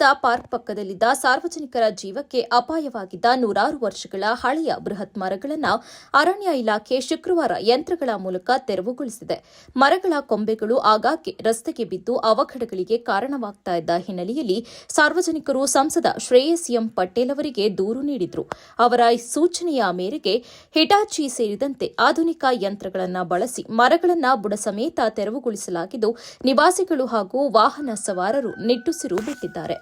ನಗರದ ಪಾರ್ಕ್ ಪಕ್ಕದಲ್ಲಿದ್ದ ಸಾರ್ವಜನಿಕರ ಜೀವಕ್ಕೆ ಅಪಾಯವಾಗಿದ್ದ ನೂರಾರು ವರ್ಷಗಳ ಹಳೆಯ ಬೃಹತ್ ಮರಗಳನ್ನು ಅರಣ್ಯ ಇಲಾಖೆ ಶುಕ್ರವಾರ ಯಂತ್ರಗಳ ಮೂಲಕ ತೆರವುಗೊಳಿಸಿದೆ. ಮರಗಳ ಕೊಂಬೆಗಳು ಆಗಾಗ್ಗೆ ರಸ್ತೆಗೆ ಬಿದ್ದು ಅವಘಡಗಳಿಗೆ ಕಾರಣವಾಗ್ತಾ ಇದ್ದ ಹಿನ್ನೆಲೆಯಲ್ಲಿ ಸಾರ್ವಜನಿಕರು ಸಂಸದ ಶ್ರೇಯಸ್ ಎಂ ಪಟೇಲ್ ಅವರಿಗೆ ದೂರು ನೀಡಿದ್ರು. ಅವರ ಸೂಚನೆಯ ಮೇರೆಗೆ ಹಿಟಾಚಿ ಸೇರಿದಂತೆ ಆಧುನಿಕ ಯಂತ್ರಗಳನ್ನು ಬಳಸಿ ಮರಗಳನ್ನು ಬುಡ ಸಮೇತ ತೆರವುಗೊಳಿಸಲಾಗಿದ್ದು, ನಿವಾಸಿಗಳು ಹಾಗೂ ವಾಹನ ಸವಾರರು ನಿಟ್ಟುಸಿರು ಬಿಟ್ಟಿದ್ದಾರೆ.